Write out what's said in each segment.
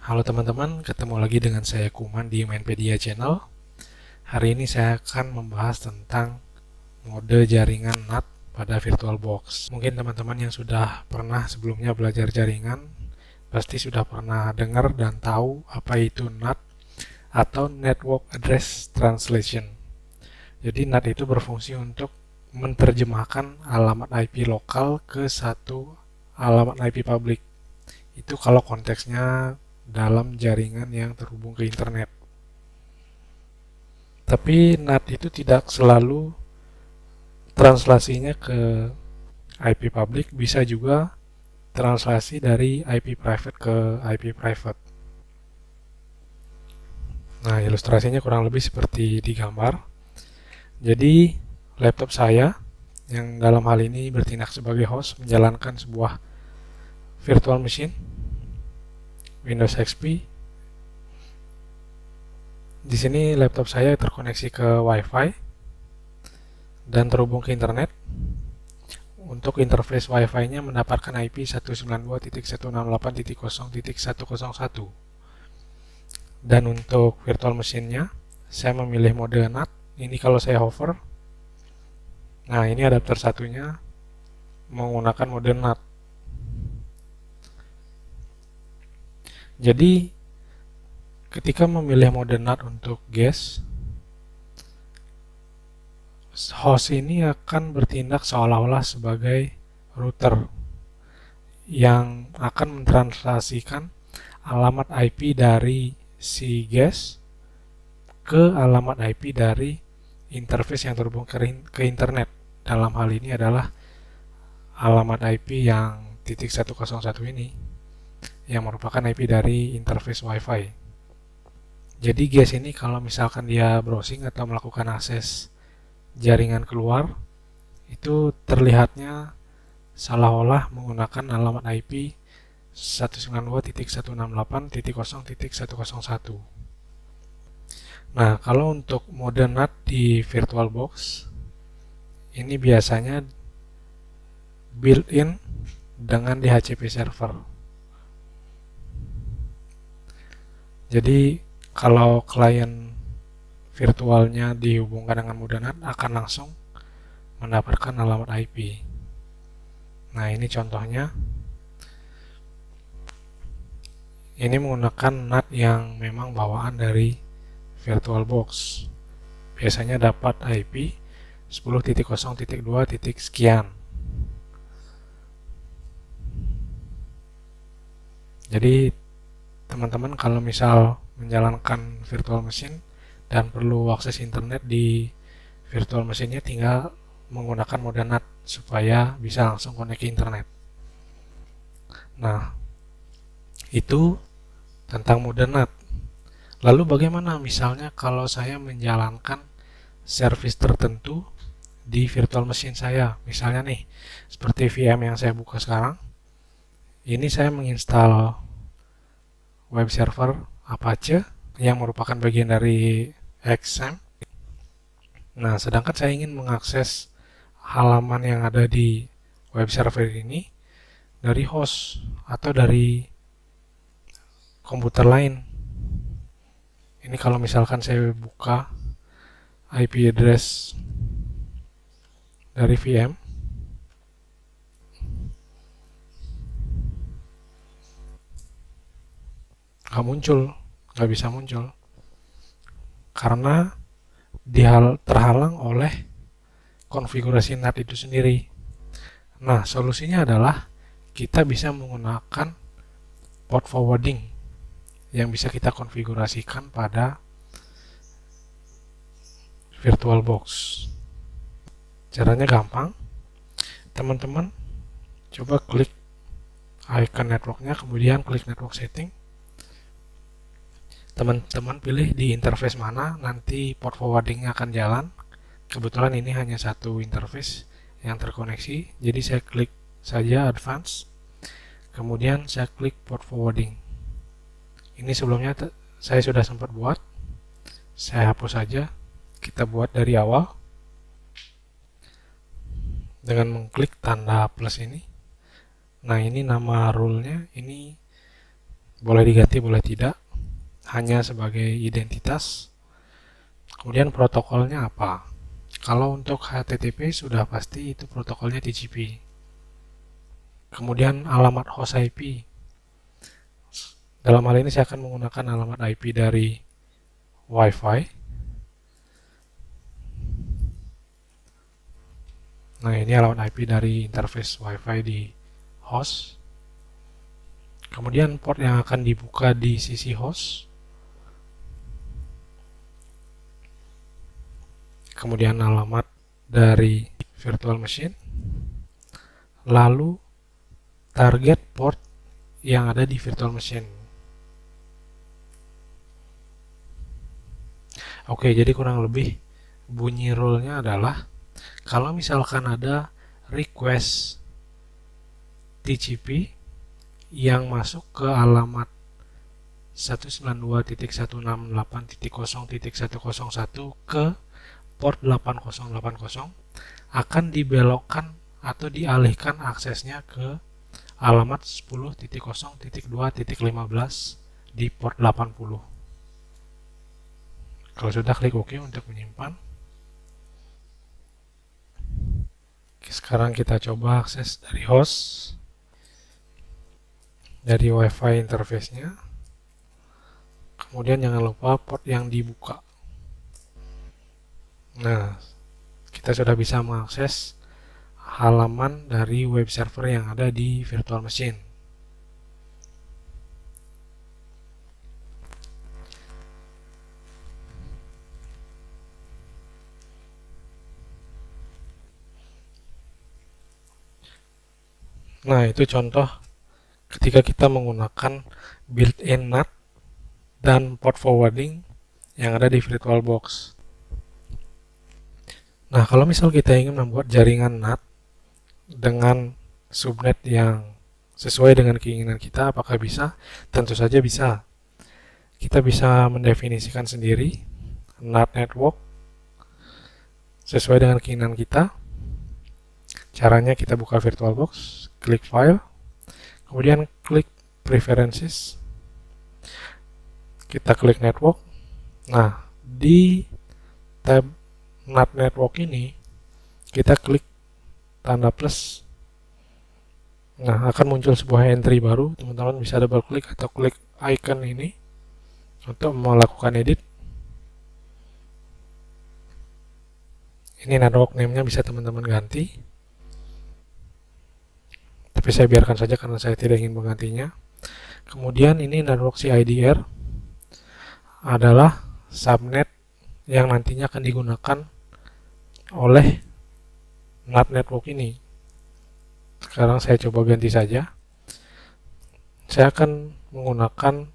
Halo teman-teman, ketemu lagi dengan saya Kuman di Mainpedia Channel. Hari ini saya akan membahas tentang mode jaringan NAT pada VirtualBox. Mungkin teman-teman yang sudah pernah sebelumnya belajar jaringan, pasti sudah pernah dengar dan tahu apa itu NAT atau Network Address Translation. Jadi NAT itu berfungsi untuk menerjemahkan alamat IP lokal ke satu alamat IP publik. Itu kalau konteksnya dalam jaringan yang terhubung ke internet. Tapi NAT itu tidak selalu translasinya ke IP public, bisa juga translasi dari IP private ke IP private. Nah, ilustrasinya kurang lebih seperti di gambar. Jadi, laptop saya yang dalam hal ini bertindak sebagai host menjalankan sebuah virtual machine Windows XP. Di sini laptop saya terkoneksi ke WiFi dan terhubung ke internet. Untuk interface WiFi-nya mendapatkan IP 192.168.0.101. Dan untuk virtual machine-nya, saya memilih mode NAT. Ini kalau saya hover. Nah, ini adapter satunya menggunakan mode NAT. Jadi, ketika memilih mode NAT untuk guest, host ini akan bertindak seolah-olah sebagai router yang akan mentranslasikan alamat IP dari si guest ke alamat IP dari interface yang terhubung ke internet. Dalam hal ini adalah alamat IP yang .101 ini yang merupakan IP dari interface WiFi. Jadi guest ini kalau misalkan dia browsing atau melakukan akses jaringan keluar, itu terlihatnya seolah-olah menggunakan alamat IP 192.168.0.101. Nah, kalau untuk mode NAT di VirtualBox, ini biasanya built-in dengan DHCP server. Jadi, kalau klien virtualnya dihubungkan dengan mode NAT, akan langsung mendapatkan alamat IP. Nah, ini contohnya. Ini menggunakan NAT yang memang bawaan dari VirtualBox. Biasanya dapat IP 10.0.2. Sekian. Jadi, teman-teman kalau misal menjalankan virtual machine dan perlu akses internet di virtual machine-nya, tinggal menggunakan mode NAT supaya bisa langsung connect ke internet. Nah, itu tentang mode NAT. Lalu bagaimana misalnya kalau saya menjalankan service tertentu di virtual machine saya? Misalnya nih, seperti VM yang saya buka sekarang. Ini saya menginstal web server Apache yang merupakan bagian dari XAMPP. Nah, sedangkan saya ingin mengakses halaman yang ada di web server ini dari host atau dari komputer lain. Ini kalau misalkan saya buka IP address dari VM, nggak bisa muncul karena terhalang oleh konfigurasi NAT itu sendiri. Nah, solusinya adalah kita bisa menggunakan port forwarding yang bisa kita konfigurasikan pada VirtualBox. Caranya gampang. Teman-teman coba klik icon networknya, kemudian klik network setting. Teman-teman pilih di interface mana nanti port forwardingnya akan jalan. Kebetulan ini hanya satu interface yang terkoneksi, jadi saya klik saja advance, kemudian saya klik port forwarding. Ini sebelumnya saya sudah sempat buat, saya hapus saja. Kita buat dari awal dengan mengklik tanda plus ini. Nah, ini nama rule-nya, ini boleh diganti boleh tidak, hanya sebagai identitas. Kemudian protokolnya apa? Kalau untuk HTTP sudah pasti itu protokolnya TCP. Kemudian alamat host IP. Dalam hal ini saya akan menggunakan alamat IP dari Wi-Fi. Nah, ini alamat IP dari interface Wi-Fi di host. Kemudian port yang akan dibuka di sisi host. Kemudian alamat dari virtual machine. Lalu target port yang ada di virtual machine. Oke, jadi kurang lebih bunyi rule-nya adalah kalau misalkan ada request TCP yang masuk ke alamat 192.168.0.101 ke port 8080 akan dibelokkan atau dialihkan aksesnya ke alamat 10.0.2.15 di port 80. Kalau sudah, klik OK untuk menyimpan. Sekarang kita coba akses dari host, dari Wi-Fi interface-nya. Kemudian jangan lupa port yang dibuka. Nah, kita sudah bisa mengakses halaman dari web server yang ada di virtual machine. Nah, itu contoh ketika kita menggunakan built-in NAT dan port forwarding yang ada di VirtualBox. Nah, kalau misal kita ingin membuat jaringan NAT dengan subnet yang sesuai dengan keinginan kita, apakah bisa? Tentu saja bisa. Kita bisa mendefinisikan sendiri NAT network sesuai dengan keinginan kita. Caranya kita buka VirtualBox, klik File, kemudian klik Preferences, kita klik Network. Nah, di tab NAT Network ini kita klik tanda plus. Nah, akan muncul sebuah entry baru. Teman-teman bisa double klik atau klik icon ini untuk melakukan edit. Ini network name-nya bisa teman-teman ganti. Tapi saya biarkan saja karena saya tidak ingin menggantinya. Kemudian ini network CIDR adalah subnet yang nantinya akan digunakan oleh NAT network ini. Sekarang saya coba ganti saja. Saya akan menggunakan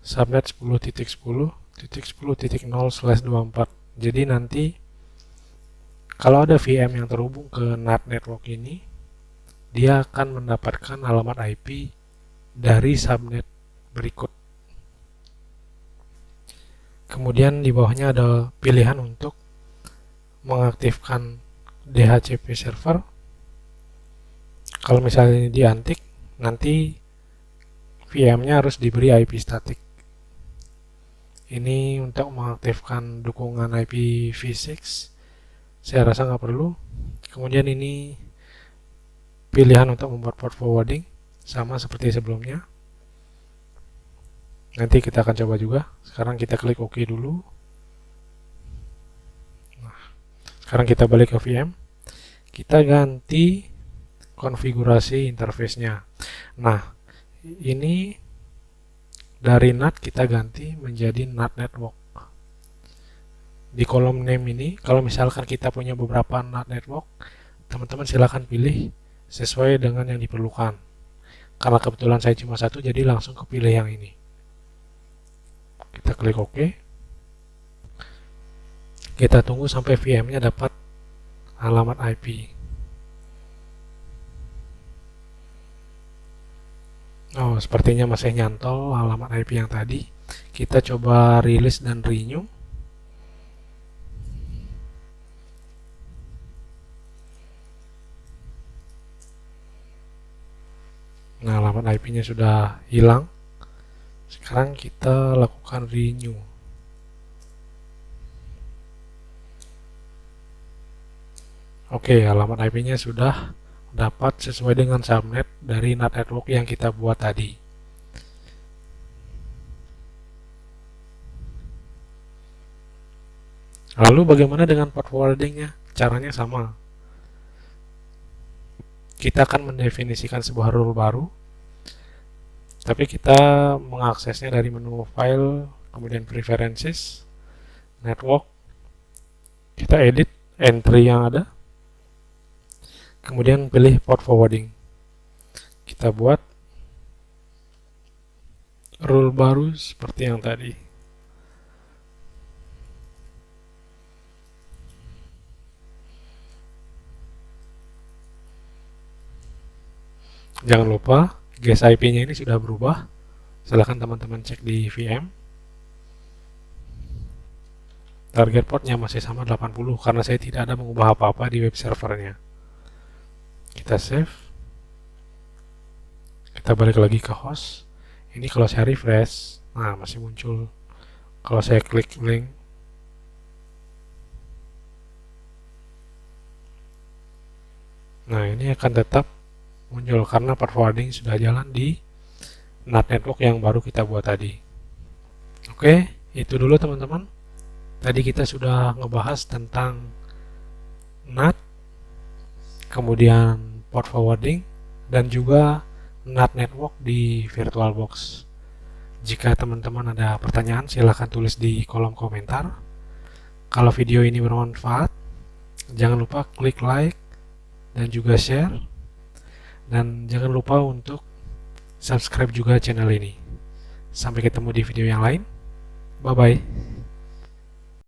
subnet 10.10.10.0/24. Jadi nanti kalau ada VM yang terhubung ke NAT network ini, dia akan mendapatkan alamat IP dari subnet berikut. Kemudian di bawahnya ada pilihan untuk mengaktifkan DHCP server. Kalau misalnya ini diantik, nanti VM-nya harus diberi IP statik. Ini untuk mengaktifkan dukungan IPv6. Saya rasa nggak perlu. Kemudian ini pilihan untuk membuat port forwarding, sama seperti sebelumnya. Nanti kita akan coba juga. Sekarang kita klik OK dulu. Nah, sekarang kita balik ke VM. Kita ganti konfigurasi interface-nya. Nah, ini dari NAT kita ganti menjadi NAT network. Di kolom name ini, kalau misalkan kita punya beberapa NAT network, teman-teman silakan pilih sesuai dengan yang diperlukan. Karena kebetulan saya cuma satu, jadi langsung kepilih yang ini. Kita klik OK. Kita tunggu sampai VM-nya dapat alamat IP. Oh, sepertinya masih nyantol alamat IP yang tadi. Kita coba release dan renew. Nah, alamat IP-nya sudah hilang. Sekarang kita lakukan renew. Oke, alamat IP-nya sudah dapat sesuai dengan subnet dari NAT network yang kita buat tadi. Lalu bagaimana dengan port forwarding-nya? Caranya sama. Kita akan mendefinisikan sebuah rule baru, tapi kita mengaksesnya dari menu file, kemudian preferences, network, kita edit entry yang ada, kemudian pilih port forwarding. Kita buat rule baru seperti yang tadi. Jangan lupa guess IP-nya ini sudah berubah. Silahkan teman-teman cek di VM. Target portnya masih sama 80 karena saya tidak ada mengubah apa-apa di web servernya. Kita save. Kita balik lagi ke host. Ini kalau saya refresh, nah masih muncul. Kalau saya klik link, nah ini akan tetap muncul karena port forwarding sudah jalan di NAT network yang baru kita buat tadi. Oke, itu dulu teman-teman. Tadi kita sudah ngebahas tentang NAT, kemudian port forwarding, dan juga NAT network di VirtualBox. Jika teman-teman ada pertanyaan, silahkan tulis di kolom komentar. Kalau video ini bermanfaat, jangan lupa klik like dan juga share. Dan jangan lupa untuk subscribe juga channel ini. Sampai ketemu di video yang lain. Bye-bye.